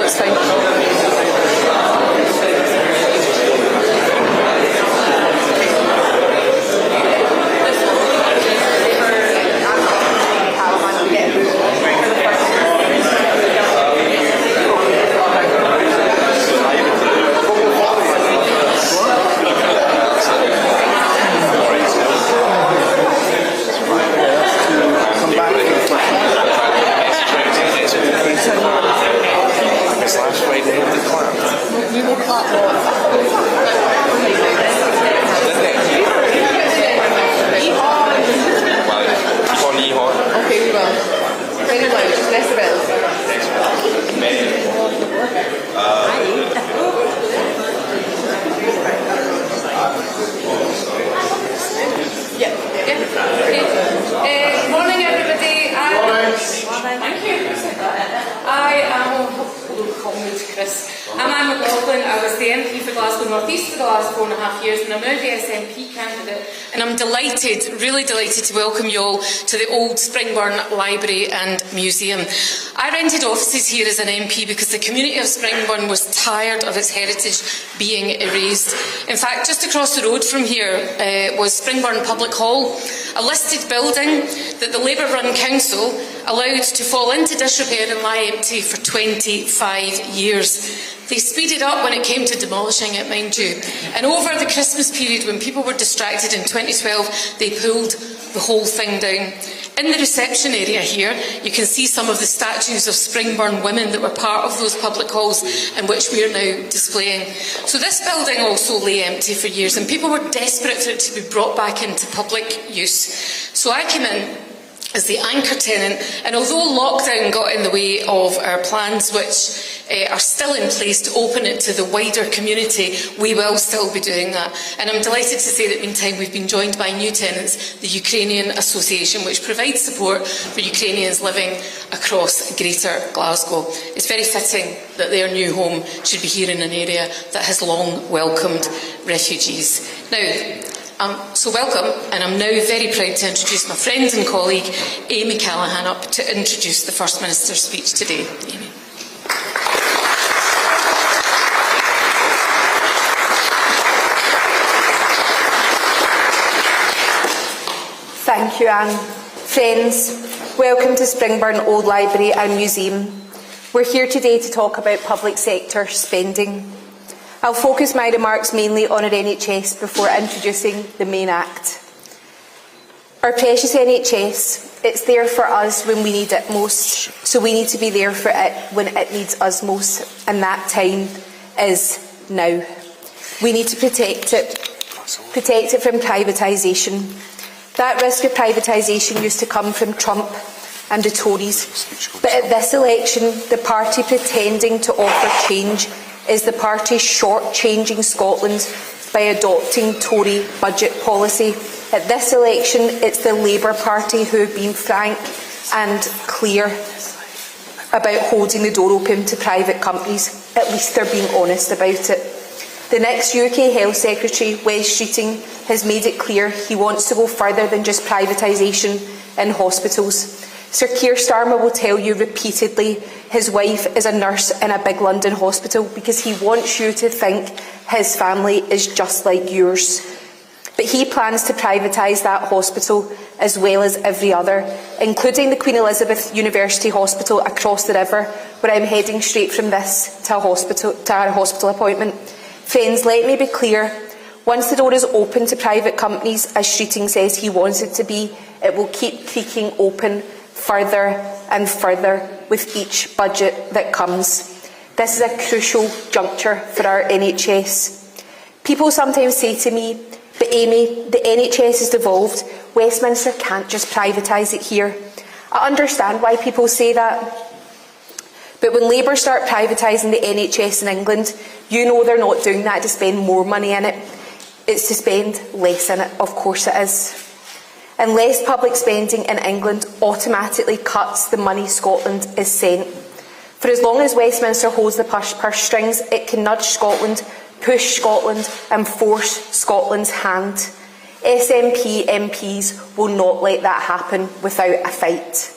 That's fine. Morning, everybody. I am Chris. I'm Anne McLaughlin. I was the MP for Glasgow North East for the last 4.5 years, and I'm now the SNP candidate. And I'm delighted, really delighted to welcome you all to the old Springburn Library and Museum. I rented offices here as an MP because the community of Springburn was tired of its heritage being erased. In fact, just across the road from here was Springburn Public Hall, a listed building that the Labour-run council allowed to fall into disrepair and lie empty for 25 years. They speeded up when it came to demolishing it, mind you. And over the Christmas period, when people were distracted in 2012, they pulled the whole thing down. In the reception area here, you can see some of the statues of Springburn women that were part of those public halls and which we are now displaying. So this building also lay empty for years, and people were desperate for it to be brought back into public use. So I came in as the anchor tenant, and although lockdown got in the way of our plans, which are still in place to open it to the wider community, we will still be doing that. And I'm delighted to say that meantime we've been joined by new tenants, the Ukrainian Association, which provides support for Ukrainians living across Greater Glasgow. It's very fitting that their new home should be here in an area that has long welcomed refugees. Now, so welcome, and I'm now very proud to introduce my friend and colleague Amy Callaghan up to introduce the First Minister's speech today. Amy. Thank you, Anne. Friends, welcome to Springburn Old Library and Museum. We're here today to talk about public sector spending. I'll focus my remarks mainly on our NHS before introducing the main act. Our precious NHS, it's there for us when we need it most, so we need to be there for it when it needs us most, and that time is now. We need to protect it from privatisation. That risk of privatisation used to come from Trump and the Tories, but at this election, the party pretending to offer change is the party short-changing Scotland by adopting Tory budget policy. At this election, it's the Labour Party who have been frank and clear about holding the door open to private companies. At least they're being honest about it. The next UK Health Secretary, Wes Streeting, has made it clear he wants to go further than just privatisation in hospitals. Sir Keir Starmer will tell you repeatedly his wife is a nurse in a big London hospital because he wants you to think his family is just like yours. But he plans to privatise that hospital as well as every other, including the Queen Elizabeth University Hospital across the river, where I'm heading straight from this to our hospital appointment. Friends, let me be clear. Once the door is open to private companies, as Streeting says he wants it to be, it will keep creaking open further and further with each budget that comes. This is a crucial juncture for our NHS. People sometimes say to me, but Amy, the NHS is devolved. Westminster can't just privatise it here. I understand why people say that. But when Labour start privatising the NHS in England, you know they're not doing that to spend more money in it. It's to spend less in it, of course it is. And less public spending in England automatically cuts the money Scotland is sent. For as long as Westminster holds the purse strings, it can nudge Scotland, push Scotland and force Scotland's hand. SNP MPs will not let that happen without a fight.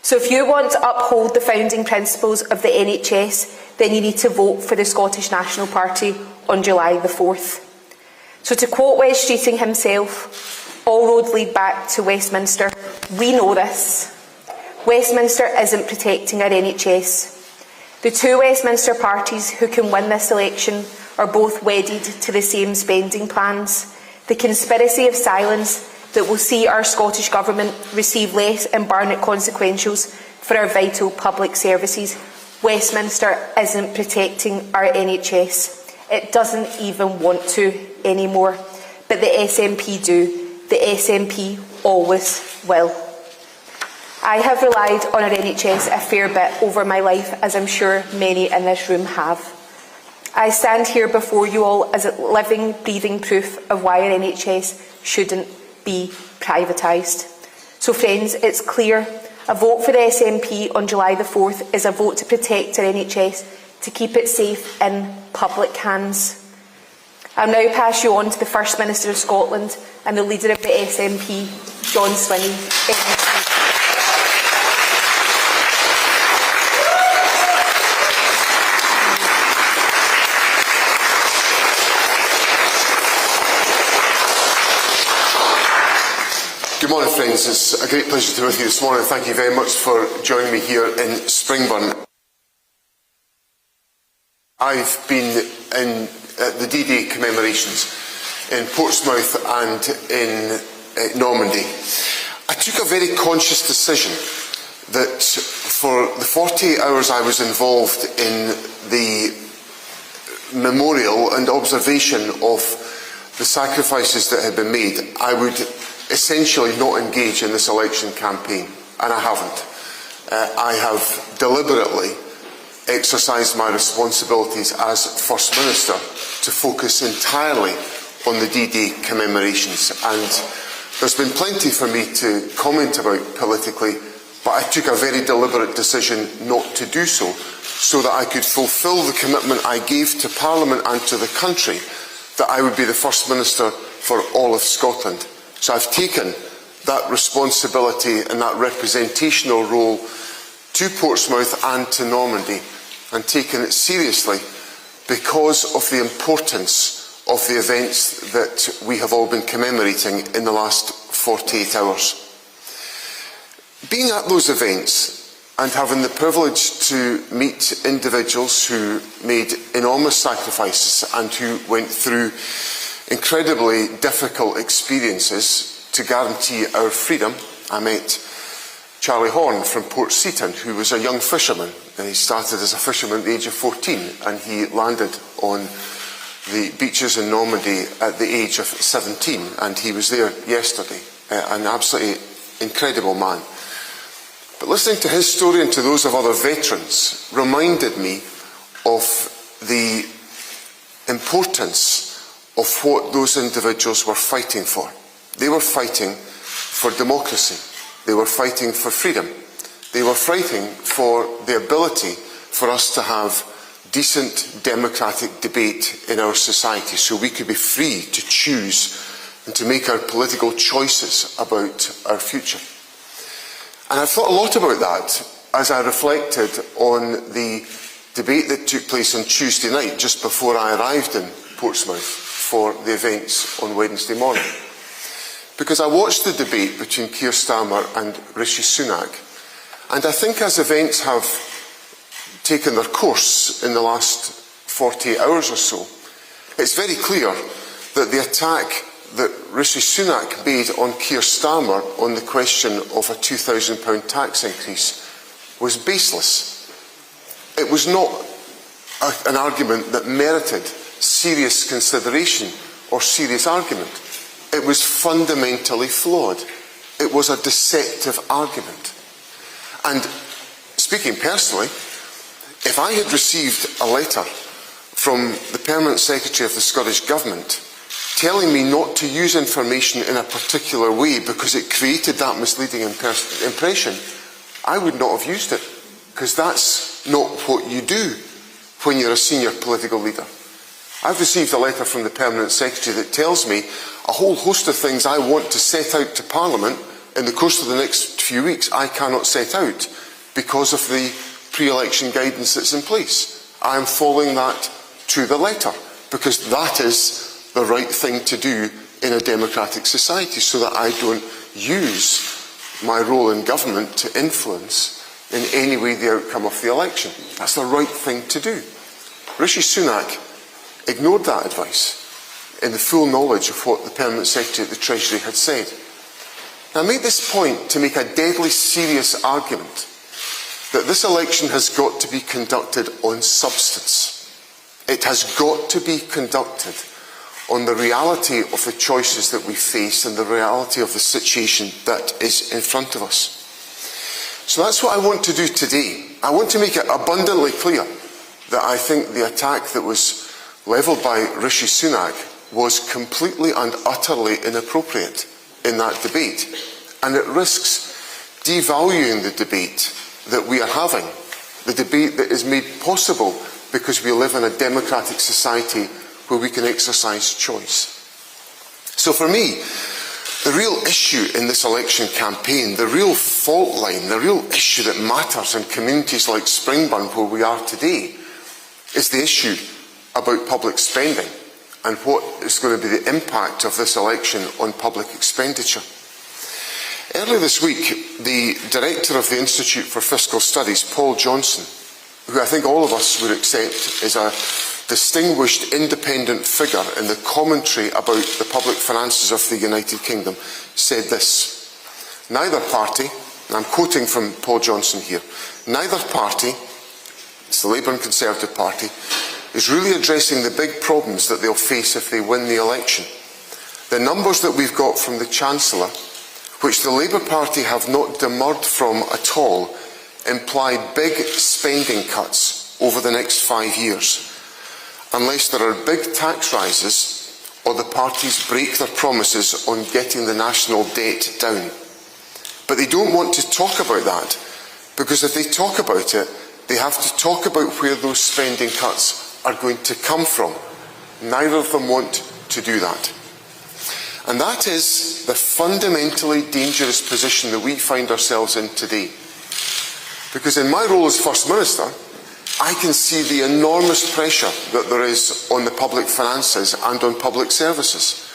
So if you want to uphold the founding principles of the NHS, then you need to vote for the Scottish National Party on July the 4th. So to quote Wes Streeting himself, all roads lead back to Westminster. We know this. Westminster isn't protecting our NHS. The two Westminster parties who can win this election are both wedded to the same spending plans. The conspiracy of silence that will see our Scottish Government receive less in Barnett consequentials for our vital public services. Westminster isn't protecting our NHS. It doesn't even want to anymore. But the SNP do. The SNP always will. I have relied on our NHS a fair bit over my life, as I'm sure many in this room have. I stand here before you all as a living, breathing proof of why our NHS shouldn't be privatised. So friends, it's clear, a vote for the SNP on July the 4th is a vote to protect our NHS, to keep it safe in public hands. I'll now pass you on to the First Minister of Scotland and the leader of the SNP, John Swinney. Good morning, friends. It's a great pleasure to be with you this morning. Thank you very much for joining me here in Springburn. I've been in the D-Day commemorations in Portsmouth and in Normandy. I took a very conscious decision that for the 48 hours I was involved in the memorial and observation of the sacrifices that had been made, I would essentially not engage in this election campaign, and I haven't. I have deliberately exercised my responsibilities as First Minister to focus entirely on the D-Day commemorations, and there's been plenty for me to comment about politically, but I took a very deliberate decision not to do so, so that I could fulfil the commitment I gave to Parliament and to the country that I would be the First Minister for all of Scotland. So I've taken that responsibility and that representational role to Portsmouth and to Normandy, and taken it seriously because of the importance of the events that we have all been commemorating in the last 48 hours. Being at those events and having the privilege to meet individuals who made enormous sacrifices and who went through incredibly difficult experiences to guarantee our freedom. I met Charlie Horn from Port Seaton, who was a young fisherman. He started as a fisherman at the age of 14, and he landed on the beaches in Normandy at the age of 17, and he was there yesterday. An absolutely incredible man. But listening to his story and to those of other veterans reminded me of the importance of what those individuals were fighting for. They were fighting for democracy. They were fighting for freedom. They were fighting for the ability for us to have decent democratic debate in our society, so we could be free to choose and to make our political choices about our future. And I've thought a lot about that as I reflected on the debate that took place on Tuesday night, just before I arrived in Portsmouth for the events on Wednesday morning. Because I watched the debate between Keir Starmer and Rishi Sunak, and I think as events have taken their course in the last 48 hours or so, it's very clear that the attack that Rishi Sunak made on Keir Starmer on the question of a £2,000 tax increase was baseless. It was not an argument that merited serious consideration or serious argument. It was fundamentally flawed. It was a deceptive argument. And speaking personally, if I had received a letter from the Permanent Secretary of the Scottish Government telling me not to use information in a particular way because it created that misleading impression, I would not have used it, because that's not what you do when you're a senior political leader. I've received a letter from the Permanent Secretary that tells me a whole host of things I want to set out to Parliament in the course of the next few weeks I cannot set out, because of the pre-election guidance that's in place. I am following that to the letter, because that is the right thing to do in a democratic society, so that I don't use my role in government to influence in any way the outcome of the election. That's the right thing to do. Rishi Sunak ignored that advice in the full knowledge of what the Permanent Secretary at the Treasury had said. Now, I make this point to make a deadly serious argument that this election has got to be conducted on substance. It has got to be conducted on the reality of the choices that we face and the reality of the situation that is in front of us. So that's what I want to do today. I want to make it abundantly clear that I think the attack that was levelled by Rishi Sunak was completely and utterly inappropriate in that debate, and it risks devaluing the debate that we are having, the debate that is made possible because we live in a democratic society where we can exercise choice. So for me, the real issue in this election campaign, the real fault line, the real issue that matters in communities like Springburn, where we are today, is the issue about public spending and what is going to be the impact of this election on public expenditure. Earlier this week, the director of the Institute for Fiscal Studies, Paul Johnson, who I think all of us would accept is a distinguished independent figure in the commentary about the public finances of the United Kingdom, said this: neither party, and I'm quoting from Paul Johnson here, neither party, it's the Labour and Conservative Party, is really addressing the big problems that they'll face if they win the election. The numbers that we've got from the Chancellor, which the Labour Party have not demurred from at all, imply big spending cuts over the next 5 years, unless there are big tax rises or the parties break their promises on getting the national debt down. But they don't want to talk about that, because if they talk about it, they have to talk about where those spending cuts are going to come from. Neither of them want to do that. And that is the fundamentally dangerous position that we find ourselves in today. Because in my role as First Minister, I can see the enormous pressure that there is on the public finances and on public services.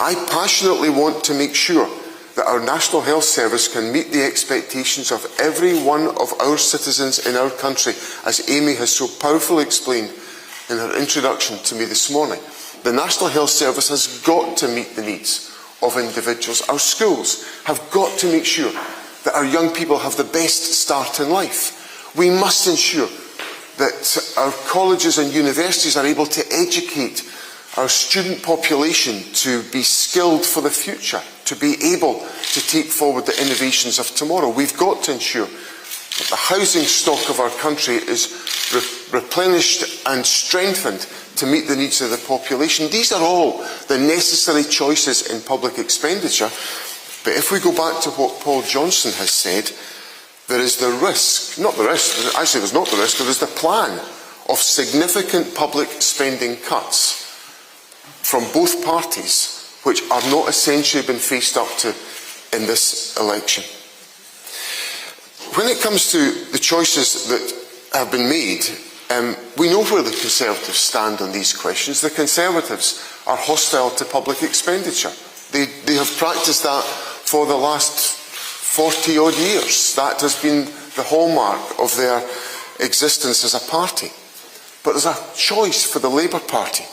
I passionately want to make sure that our National Health Service can meet the expectations of every one of our citizens in our country, as Amy has so powerfully explained in her introduction to me this morning. The National Health Service has got to meet the needs of individuals. Our schools have got to make sure that our young people have the best start in life. We must ensure that our colleges and universities are able to educate our student population to be skilled for the future, to be able to take forward the innovations of tomorrow. We've got to ensure that the housing stock of our country is replenished and strengthened to meet the needs of the population. These are all the necessary choices in public expenditure. But if we go back to what Paul Johnson has said, there is the risk, not the risk, actually there's not the risk, there is the plan of significant public spending cuts from both parties, which are not essentially been faced up to in this election. When it comes to the choices that have been made, we know where the Conservatives stand on these questions. The Conservatives are hostile to public expenditure. They have practiced that for the last 40-odd years. That has been the hallmark of their existence as a party. But there's a choice for the Labour Party.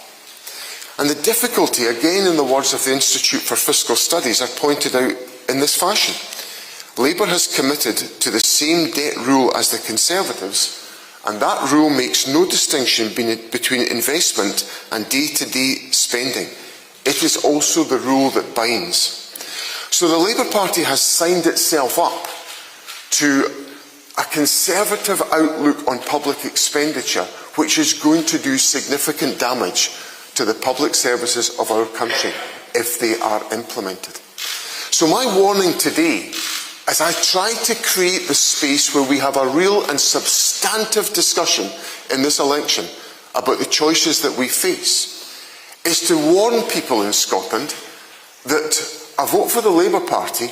And the difficulty, again in the words of the Institute for Fiscal Studies, are pointed out in this fashion. Labour has committed to the same debt rule as the Conservatives, and that rule makes no distinction between investment and day-to-day spending. It is also the rule that binds. So the Labour Party has signed itself up to a Conservative outlook on public expenditure, which is going to do significant damage to the public services of our country if they are implemented. So my warning today, as I try to create the space where we have a real and substantive discussion in this election about the choices that we face, is to warn people in Scotland that a vote for the Labour Party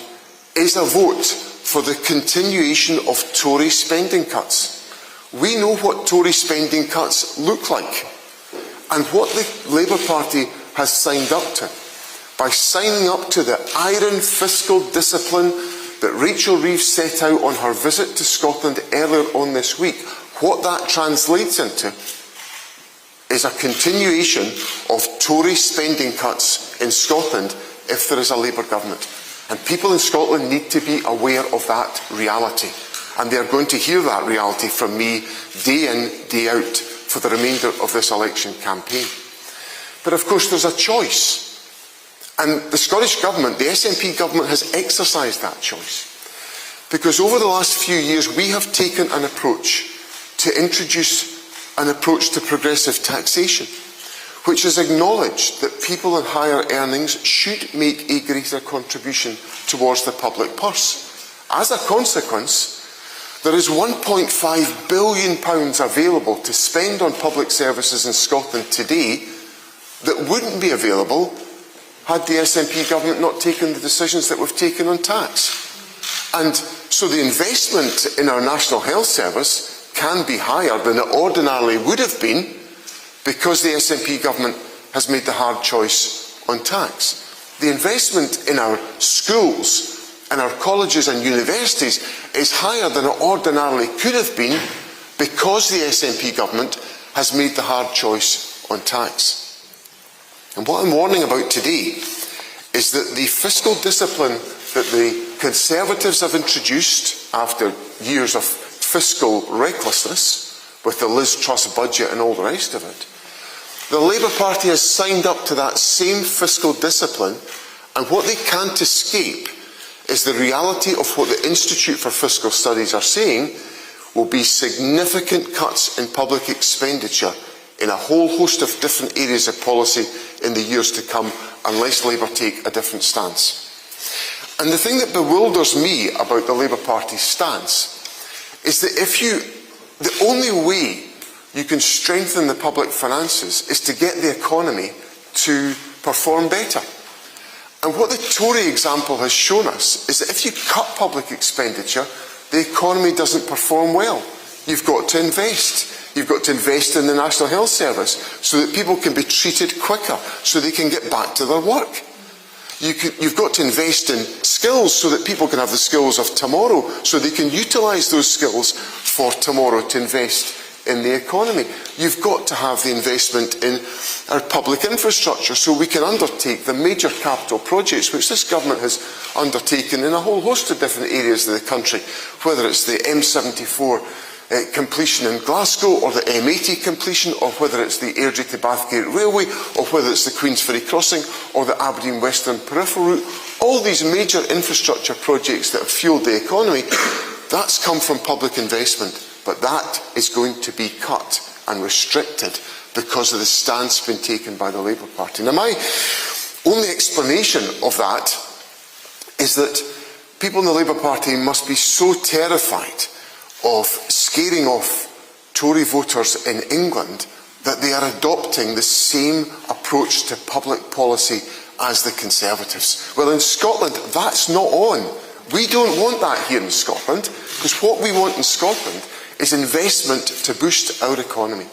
is a vote for the continuation of Tory spending cuts. We know what Tory spending cuts look like and what the Labour Party has signed up to. By signing up to the iron fiscal discipline that Rachel Reeves set out on her visit to Scotland earlier on this week, what that translates into is a continuation of Tory spending cuts in Scotland if there is a Labour government. And people in Scotland need to be aware of that reality. And they are going to hear that reality from me day in, day out for the remainder of this election campaign. But of course there's a choice. And the Scottish Government, the SNP Government, has exercised that choice. Because over the last few years we have taken an approach to introduce an approach to progressive taxation, which has acknowledged that people in higher earnings should make a greater contribution towards the public purse. As a consequence, there is £1.5 billion available to spend on public services in Scotland today that wouldn't be available had the SNP government not taken the decisions that we've taken on tax. And so the investment in our National Health Service can be higher than it ordinarily would have been because the SNP government has made the hard choice on tax. The investment in our schools and our colleges and universities is higher than it ordinarily could have been because the SNP government has made the hard choice on tax. And what I'm warning about today is that the fiscal discipline that the Conservatives have introduced after years of fiscal recklessness with the Liz Truss budget and all the rest of it, the Labour Party has signed up to that same fiscal discipline, and what they can't escape is the reality of what the Institute for Fiscal Studies are saying will be significant cuts in public expenditure in a whole host of different areas of policy in the years to come unless Labour take a different stance. And the thing that bewilders me about the Labour Party's stance is that the only way you can strengthen the public finances is to get the economy to perform better. And what the Tory example has shown us is that if you cut public expenditure, the economy doesn't perform well. You've got to invest. You've got to invest in the National Health Service so that people can be treated quicker, so they can get back to their work. You've got to invest in skills so that people can have the skills of tomorrow, so they can utilise those skills for tomorrow to invest in the economy. You've got to have the investment in our public infrastructure so we can undertake the major capital projects which this government has undertaken in a whole host of different areas of the country, whether it's the M74 completion in Glasgow, or the M80 completion, or whether it's the Airdrie to Bathgate Railway, or whether it's the Queensferry Crossing, or the Aberdeen Western Peripheral Route. All these major infrastructure projects that have fuelled the economy, that's come from public investment, but that is going to be cut and restricted because of the stance being taken by the Labour Party. Now, my only explanation of that is that people in the Labour Party must be so terrified of scaring off Tory voters in England that they are adopting the same approach to public policy as the Conservatives. Well, in Scotland, that's not on. We don't want that here in Scotland, because what we want in Scotland is investment to boost our economy.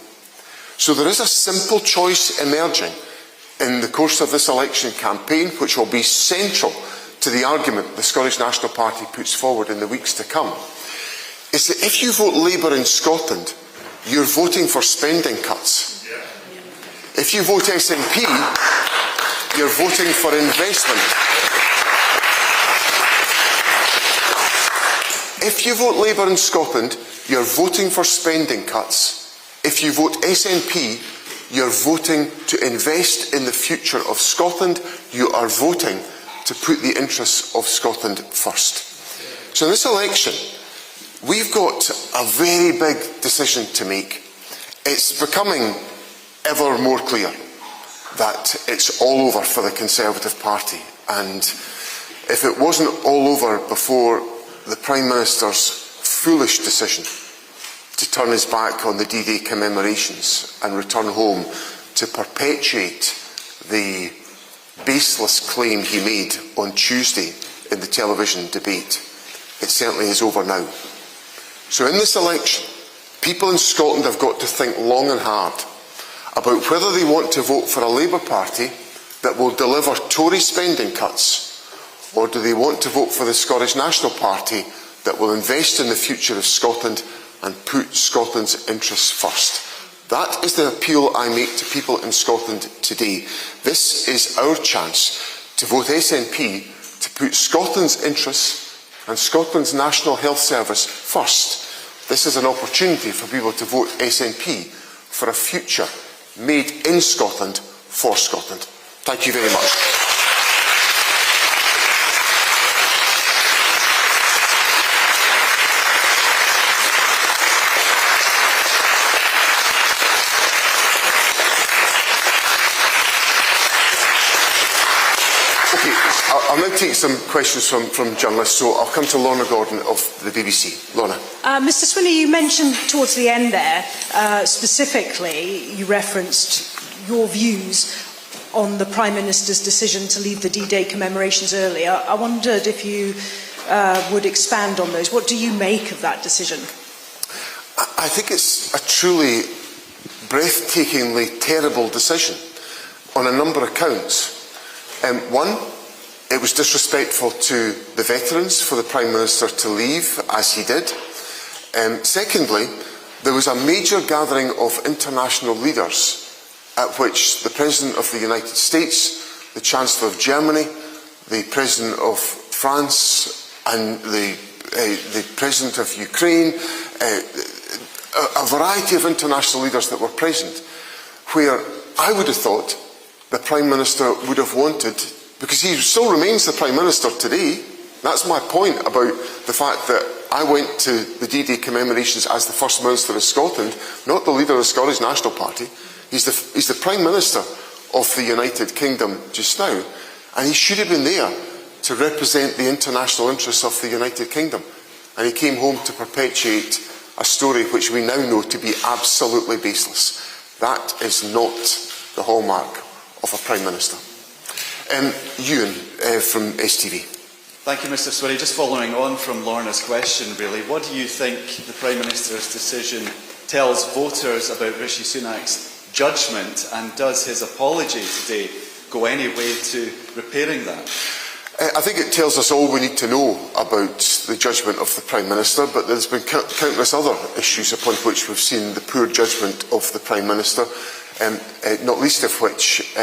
So there is a simple choice emerging in the course of this election campaign, which will be central to the argument the Scottish National Party puts forward in the weeks to come, is that if you vote Labour in Scotland, you're voting for spending cuts. If you vote SNP, you're voting for investment. If you vote Labour in Scotland, you're voting for spending cuts. If you vote SNP, you're voting to invest in the future of Scotland. You are voting to put the interests of Scotland first. So in this election, we've got a very big decision to make. It's becoming ever more clear that it's all over for the Conservative Party. And if it wasn't all over before the Prime Minister's foolish decision to turn his back on the D-Day commemorations and return home to perpetuate the baseless claim he made on Tuesday in the television debate, it certainly is over now. So in this election, people in Scotland have got to think long and hard about whether they want to vote for a Labour Party that will deliver Tory spending cuts, or do they want to vote for the Scottish National Party that will invest in the future of Scotland and put Scotland's interests first. That is the appeal I make to people in Scotland today. This is our chance to vote SNP to put Scotland's interests and Scotland's National Health Service first. This is an opportunity for people to vote SNP for a future made in Scotland for Scotland. Thank you very much. I'll now take some questions from journalists, so I'll come to Lorna Gordon of the BBC. Lorna. Mr Swinney, you mentioned towards the end there, specifically, you referenced your views on the Prime Minister's decision to leave the D-Day commemorations earlier. I wondered if you would expand on those. What do you make of that decision? I think it's a truly breathtakingly terrible decision on a number of counts. One, it was disrespectful to the veterans for the Prime Minister to leave, as he did. Secondly, there was a major gathering of international leaders at which the President of the United States, the Chancellor of Germany, the President of France and the President of Ukraine, a variety of international leaders that were present, where I would have thought the Prime Minister would have wanted, because he still remains the Prime Minister today. That's my point about the fact that I went to the D-Day commemorations as the First Minister of Scotland, not the leader of the Scottish National Party. He's the Prime Minister of the United Kingdom just now, and he should have been there to represent the international interests of the United Kingdom. And he came home to perpetuate a story which we now know to be absolutely baseless. That is not the hallmark of a Prime Minister. Ewan from STV. Thank you, Mr Swinney. Just following on from Lorna's question, really, what do you think the Prime Minister's decision tells voters about Rishi Sunak's judgment, and does his apology today go any way to repairing that? I think it tells us all we need to know about the judgment of the Prime Minister, but there's been countless other issues upon which we've seen the poor judgment of the Prime Minister, not least of which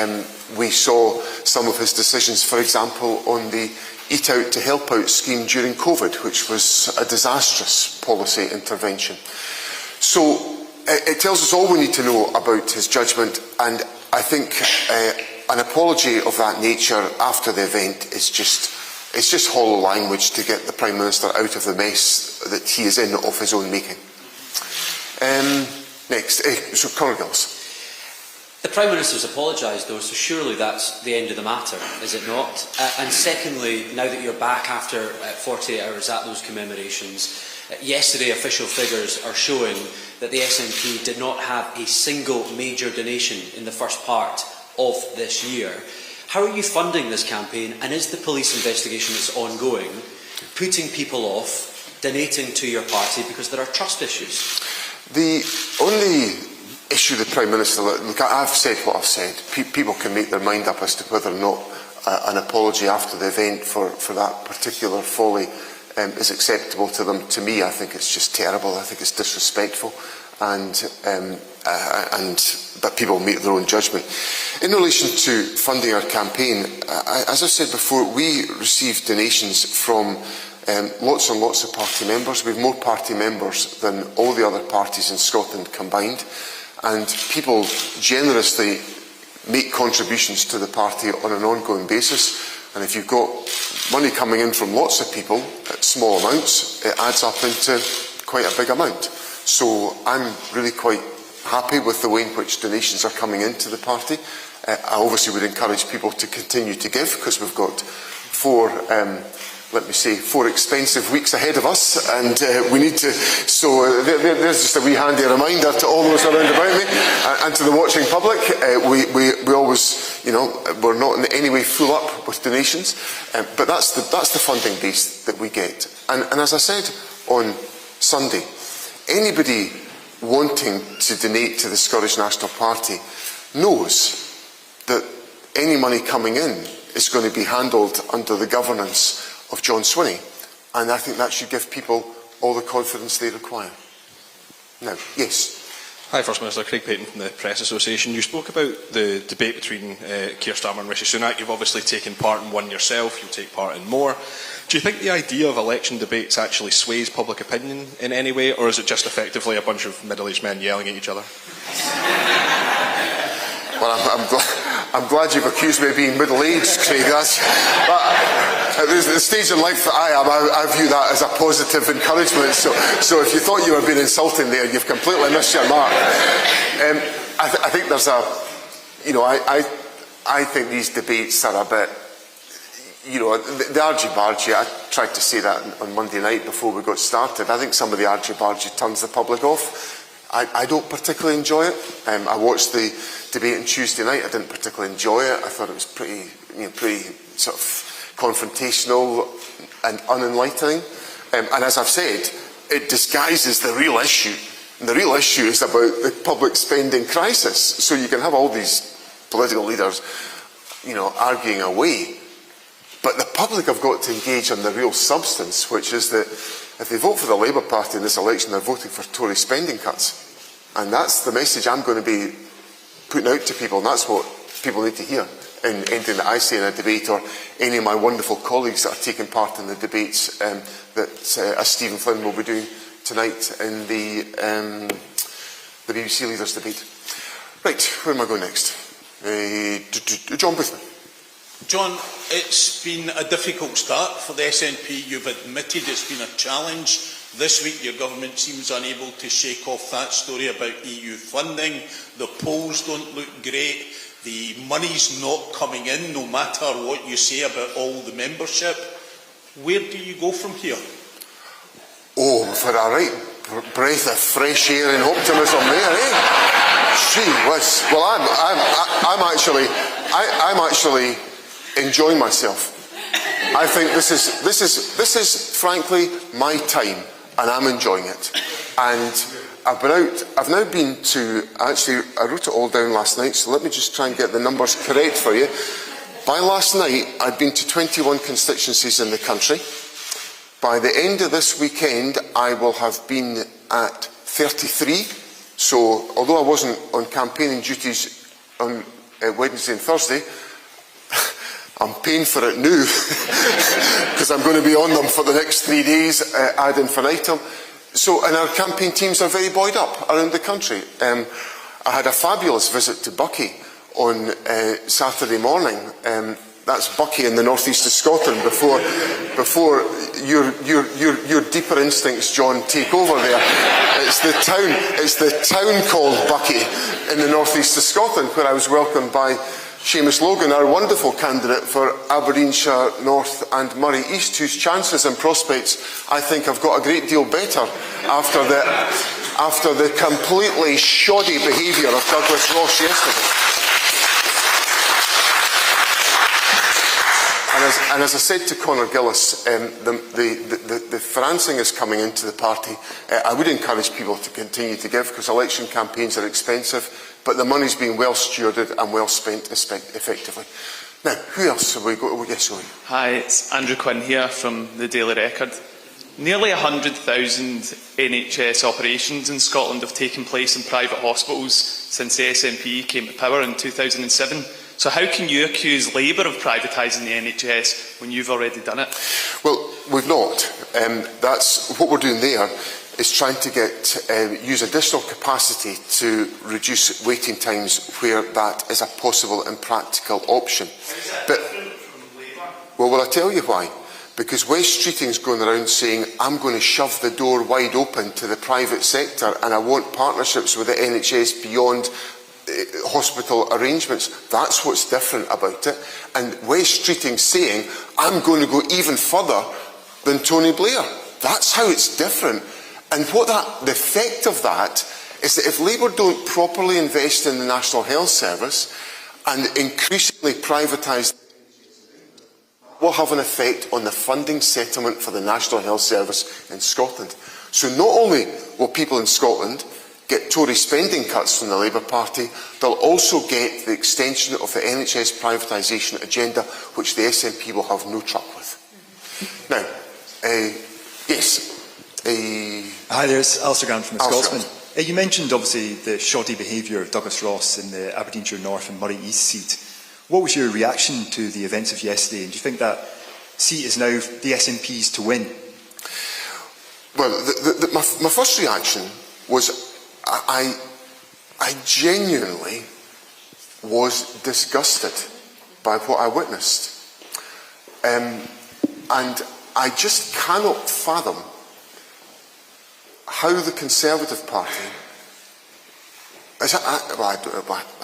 we saw some of his decisions, for example, on the Eat Out to Help Out scheme during COVID, which was a disastrous policy intervention. So it tells us all we need to know about his judgment, and I think an apology of that nature after the event is just hollow language to get the Prime Minister out of the mess that he is in of his own making. Next, so Conor Gillis. The Prime Minister's apologised, though, so surely that's the end of the matter, is it not? And secondly, now that you're back after 48 hours at those commemorations, yesterday official figures are showing that the SNP did not have a single major donation in the first part of this year. How are you funding this campaign, and is the police investigation that's ongoing putting people off donating to your party because there are trust issues? The only issue the Prime Minister, look, I've said what I've said. People can make their mind up as to whether or not an apology after the event for that particular folly is acceptable to them. To me, I think it's just terrible. I think it's disrespectful, but people make their own judgment. In relation to funding our campaign, as I said before, we receive donations from lots and lots of party members. We have more party members than all the other parties in Scotland combined, and people generously make contributions to the party on an ongoing basis. And if you've got money coming in from lots of people at small amounts, it adds up into quite a big amount. So I'm really quite happy with the way in which donations are coming into the party. I obviously would encourage people to continue to give, because we've got four let me say, 4 expensive weeks ahead of us, and we need to. So there's just a wee handy reminder to all those around about me and to the watching public. We always, we're not in any way full up with donations, but that's the funding base that we get. And as I said on Sunday, anybody wanting to donate to the Scottish National Party knows that any money coming in is going to be handled under the governance of John Swinney, and I think that should give people all the confidence they require. Now, yes. Hi, First Minister. Craig Payton from the Press Association. You spoke about the debate between Keir Starmer and Rishi Sunak. You've obviously taken part in one yourself. You'll take part in more. Do you think the idea of election debates actually sways public opinion in any way, or is it just effectively a bunch of middle-aged men yelling at each other? Well, I'm glad you've accused me of being middle-aged, Craig. But at the stage in life that I am, I view that as a positive encouragement. So if you thought you were being insulting there, you've completely missed your mark. I think there's I think these debates are a bit, the argy-bargy. I tried to say that on Monday night before we got started. I think some of the argy-bargy turns the public off. I don't particularly enjoy it. I watched the debate on Tuesday night. I didn't particularly enjoy it. I thought it was pretty sort of confrontational and unenlightening. And as I've said, it disguises the real issue. And the real issue is about the public spending crisis. So you can have all these political leaders, arguing away. But the public have got to engage on the real substance, which is that if they vote for the Labour Party in this election, they're voting for Tory spending cuts. And that's the message I'm going to be putting out to people, and that's what people need to hear in anything that I say in a debate, or any of my wonderful colleagues that are taking part in the debates as Stephen Flynn will be doing tonight in the BBC Leaders debate. Right, where am I going next? John Boothman. John, it's been a difficult start for the SNP. You've admitted it's been a challenge. This week your government seems unable to shake off that story about EU funding. The polls don't look great. The money's not coming in, no matter what you say about all the membership. Where do you go from here? Oh, for a right breath of fresh air and optimism there, eh? Gee whiz. Well, I'm actually enjoying myself. I think this is frankly my time, and I'm enjoying it. And I've now been to, actually I wrote it all down last night, so let me just try and get the numbers correct for you. By last night I'd been to 21 constituencies in the country. By the end of this weekend I will have been at 33. So although I wasn't on campaigning duties on Wednesday and Thursday, I'm paying for it now because I'm going to be on them for the next 3 days ad infinitum. So, and our campaign teams are very buoyed up around the country. I had a fabulous visit to Buckie on Saturday morning. That's Buckie in the northeast of Scotland before your deeper instincts, John, take over there. It's the town called Buckie in the northeast of Scotland, where I was welcomed by Seamus Logan, our wonderful candidate for Aberdeenshire North and Moray East, whose chances and prospects I think have got a great deal better after the completely shoddy behaviour of Douglas Ross yesterday. And as I said to Conor Gillis, the financing is coming into the party. I would encourage people to continue to give, because election campaigns are expensive, but the money's being well stewarded and well spent effectively. Now, who else have we got? Oh, yes, sorry. Hi, it's Andrew Quinn here from the Daily Record. Nearly 100,000 NHS operations in Scotland have taken place in private hospitals since the SNP came to power in 2007. So how can you accuse Labour of privatising the NHS when you've already done it? Well, we've not. That's what we're doing there, is trying to use additional capacity to reduce waiting times where that is a possible and practical option. But, well, will I tell you why? Because Wes Streeting's going around saying, I'm going to shove the door wide open to the private sector and I want partnerships with the NHS beyond hospital arrangements. That's what's different about it. And West Streeting saying, I'm going to go even further than Tony Blair. That's how it's different. And the effect of that is that if Labour don't properly invest in the National Health Service and increasingly privatise, will have an effect on the funding settlement for the National Health Service in Scotland. So not only will people in Scotland get Tory spending cuts from the Labour Party, they'll also get the extension of the NHS privatisation agenda, which the SNP will have no truck with. Now, yes. Hi, there's Alistair Grant from the Scotsman. You mentioned, obviously, the shoddy behaviour of Douglas Ross in the Aberdeenshire North and Moray East seat. What was your reaction to the events of yesterday, and do you think that seat is now the SNP's to win? Well, my first reaction was I genuinely was disgusted by what I witnessed. And I just cannot fathom how the Conservative Party, I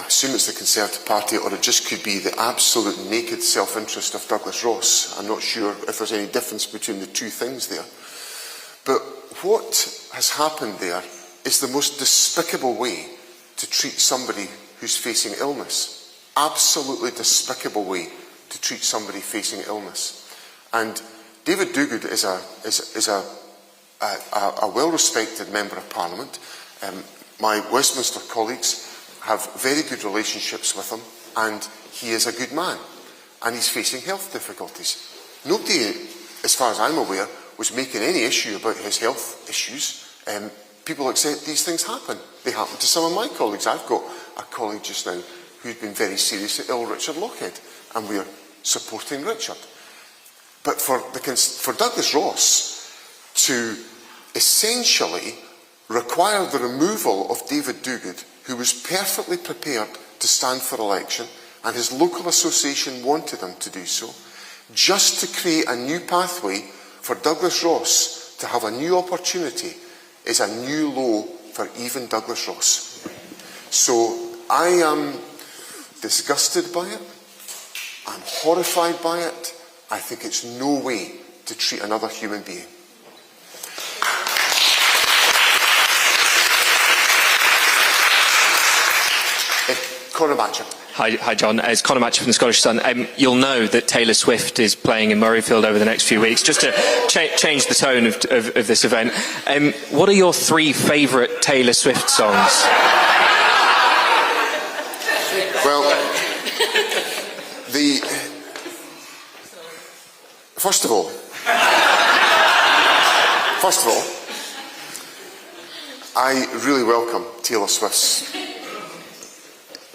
assume it's the Conservative Party, or it just could be the absolute naked self-interest of Douglas Ross. I'm not sure if there's any difference between the two things there. But what has happened there is the most despicable way to treat somebody who's facing illness. Absolutely despicable way to treat somebody facing illness. And David Duguid is a well-respected Member of Parliament. My Westminster colleagues have very good relationships with him, and he is a good man, and he's facing health difficulties. Nobody, as far as I'm aware, was making any issue about his health issues. People accept these things happen. They happen to some of my colleagues. I've got a colleague just now who's been very seriously ill, Richard Lockhead, and we're supporting Richard. But for Douglas Ross to essentially require the removal of David Duguid, who was perfectly prepared to stand for election, and his local association wanted him to do so, just to create a new pathway for Douglas Ross to have a new opportunity, is a new low for even Douglas Ross. So I am disgusted by it. I'm horrified by it. I think it's no way to treat another human being. Conor Matchett. Hi, John. It's Conor Matchett from the Scottish Sun. You'll know that Taylor Swift is playing in Murrayfield over the next few weeks. Just to change the tone of this event, what are your 3 favourite Taylor Swift songs? Well, first of all, I really welcome Taylor Swift's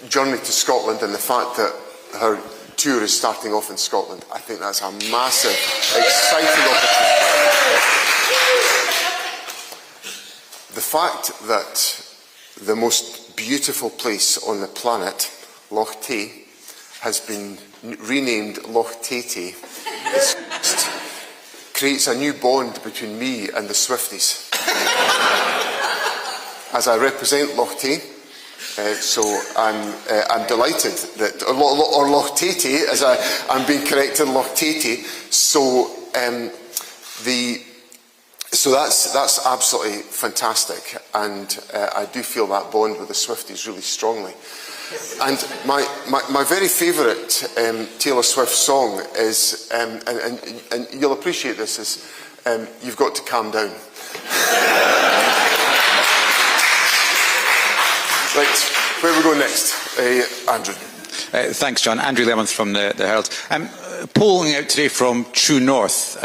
journey to Scotland, and the fact that her tour is starting off in Scotland. I think that's a massive, exciting opportunity. The fact that the most beautiful place on the planet, Loch Tay, has been renamed Loch Tay, creates a new bond between me and the Swifties. As I represent Loch Tay, so I'm delighted that, or Loch Tay, as I'm being corrected, Loch Tay. So so that's absolutely fantastic, and I do feel that bond with the Swifties really strongly. And my very favourite Taylor Swift song is, and you'll appreciate this, is You've Got to Calm Down. Right, where are we going next? Andrew. Thanks, John. Andrew Lemon from the Herald. Polling out today from True North,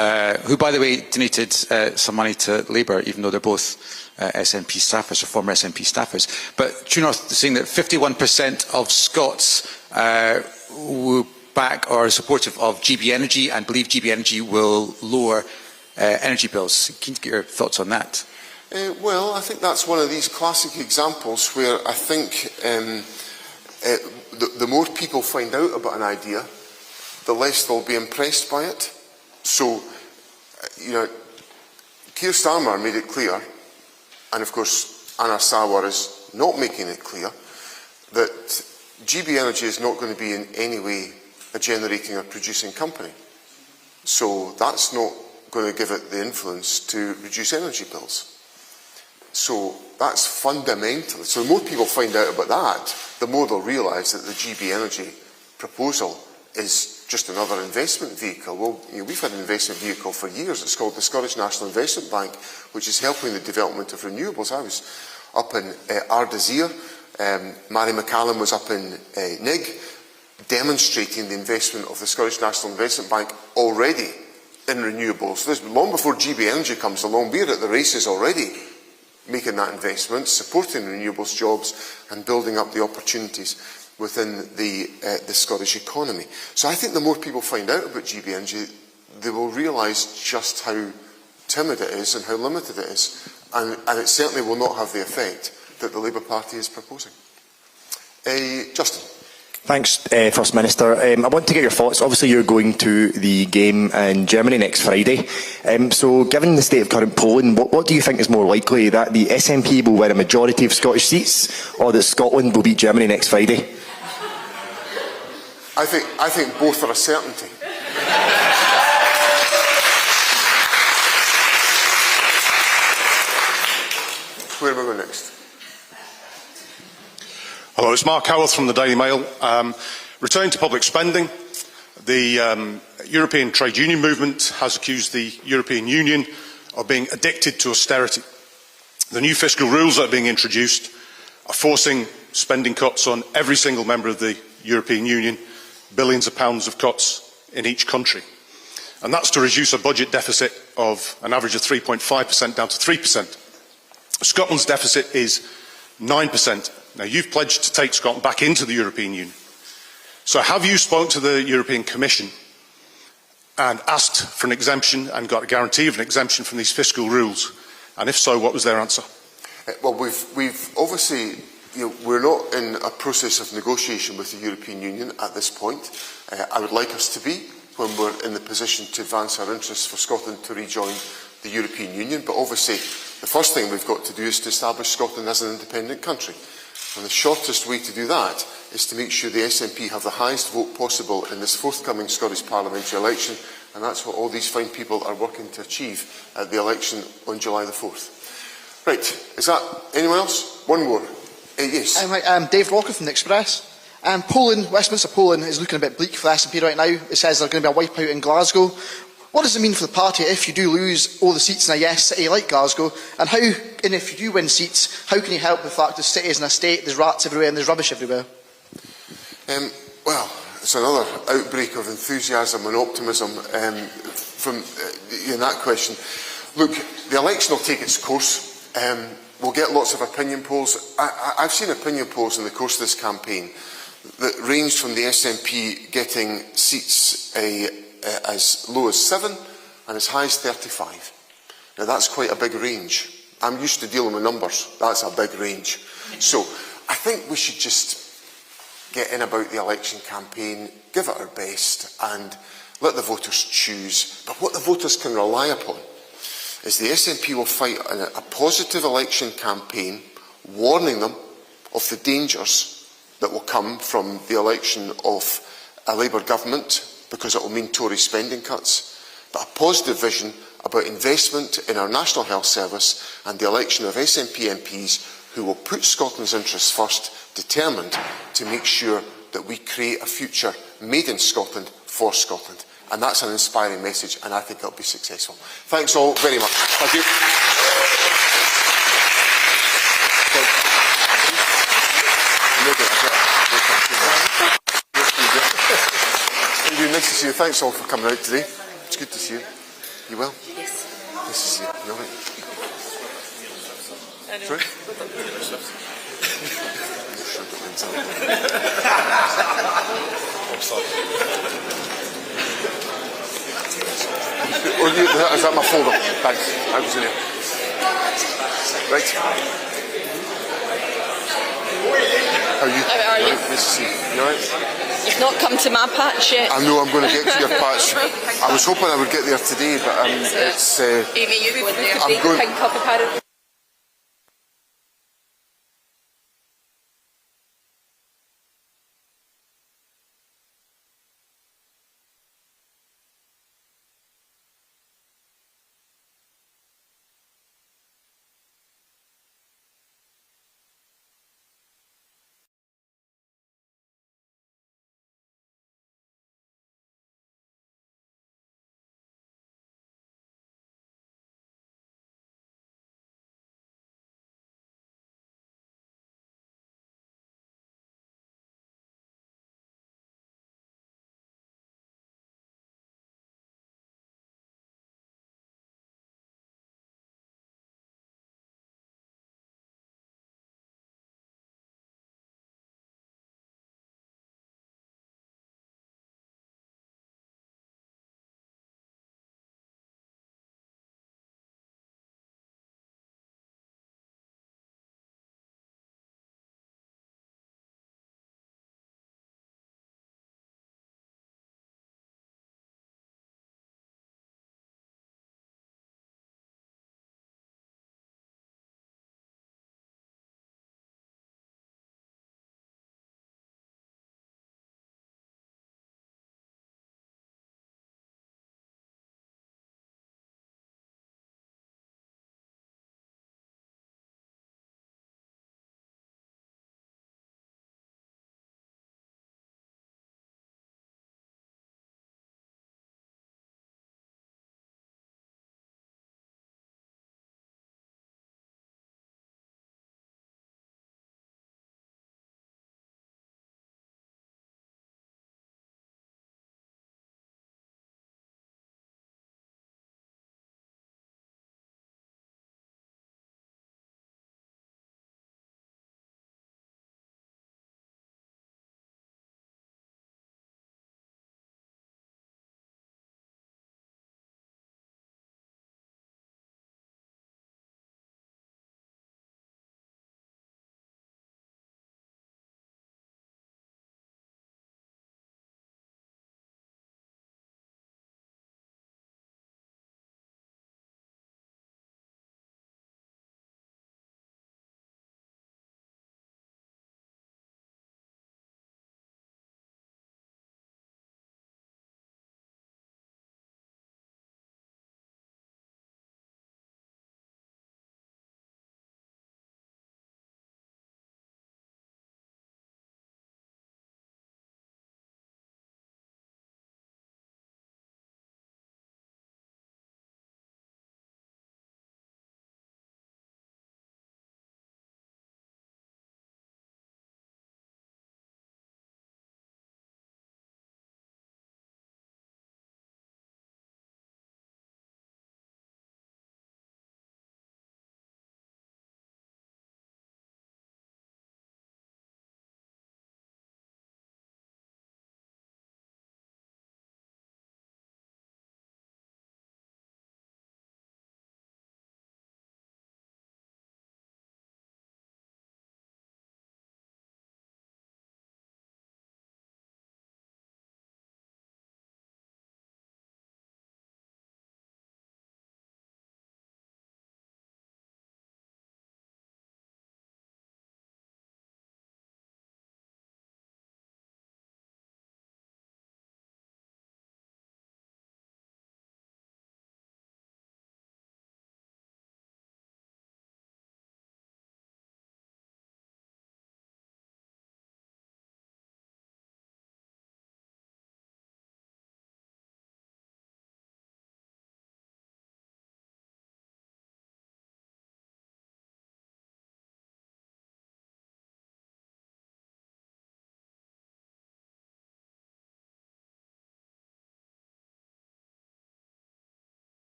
who, by the way, donated some money to Labour, even though they're both SNP staffers, or former SNP staffers. But True North is saying that 51% of Scots will back or are supportive of GB Energy and believe GB Energy will lower energy bills. Keen to get your thoughts on that. Well, I think that's one of these classic examples where I think the more people find out about an idea, the less they'll be impressed by it. So, Keir Starmer made it clear, and of course Anna Sawar is not making it clear, that GB Energy is not going to be in any way a generating or producing company. So that's not going to give it the influence to reduce energy bills. So that's fundamental. So the more people find out about that, the more they'll realise that the GB Energy proposal is just another investment vehicle. Well, we've had an investment vehicle for years. It's called the Scottish National Investment Bank, which is helping the development of renewables. I was up in Ardazir. Mary McCallum was up in Nig, demonstrating the investment of the Scottish National Investment Bank already in renewables. This, long before GB Energy comes along, we're at the races already, making that investment, supporting renewables jobs and building up the opportunities within the Scottish economy. So I think the more people find out about GB Energy, they will realise just how timid it is and how limited it is. And it certainly will not have the effect that the Labour Party is proposing. Justin. Thanks, First Minister. I want to get your thoughts. Obviously, you're going to the game in Germany next Friday. So, given the state of current polling, what do you think is more likely? That the SNP will win a majority of Scottish seats, or that Scotland will beat Germany next Friday? I think both are a certainty. Where am I going next? Hello, it's Mark Howarth from the Daily Mail. Returning to public spending, the European trade union movement has accused the European Union of being addicted to austerity. The new fiscal rules that are being introduced are forcing spending cuts on every single member of the European Union, billions of pounds of cuts in each country. And that's to reduce a budget deficit of an average of 3.5% down to 3%. Scotland's deficit is 9%. Now, you've pledged to take Scotland back into the European Union. So have you spoken to the European Commission and asked for an exemption and got a guarantee of an exemption from these fiscal rules? And if so, what was their answer? Well, we've obviously, we're not in a process of negotiation with the European Union at this point. I would like us to be when we're in the position to advance our interests for Scotland to rejoin the European Union. But obviously, the first thing we've got to do is to establish Scotland as an independent country. And the shortest way to do that is to make sure the SNP have the highest vote possible in this forthcoming Scottish parliamentary election, and that's what all these fine people are working to achieve at the election on July the 4th. Right, is that anyone else? One more. Yes. I'm Dave Walker from the Express. Poland, Westminster Poland is looking a bit bleak for the SNP right now. It says there's going to be a wipeout in Glasgow. What does it mean for the party if you do lose all the seats in a yes city like Glasgow? And if you do win seats, how can you help the fact that city is in a state, there's rats everywhere and there's rubbish everywhere? Well, it's another outbreak of enthusiasm and optimism from in that question. Look, the election will take its course. We'll get lots of opinion polls. I've seen opinion polls in the course of this campaign that ranged from the SNP getting seats as low as 7 and as high as 35. Now that's quite a big range. I'm used to dealing with numbers. That's a big range. So I think we should just get in about the election campaign, give it our best and let the voters choose. But what the voters can rely upon is the SNP will fight a positive election campaign, warning them of the dangers that will come from the election of a Labour government, because it will mean Tory spending cuts, but a positive vision about investment in our National Health Service and the election of SNP MPs who will put Scotland's interests first, determined to make sure that we create a future made in Scotland for Scotland. And that's an inspiring message, and I think it'll be successful. Thanks all very much. Thank you. Nice to see you. Thanks all for coming out today. It's good to see you. You well? Yes. Nice to see you. You all right? Sorry? Is that my folder? Thanks. I was in here. Right. How are you? How are you? Right. Nice to see you. You all right? You've not come to my patch yet. I know I'm going to get to your patch. I was hoping I would get there today, but it's. Amy, you go in there. I'm going. Pink cup of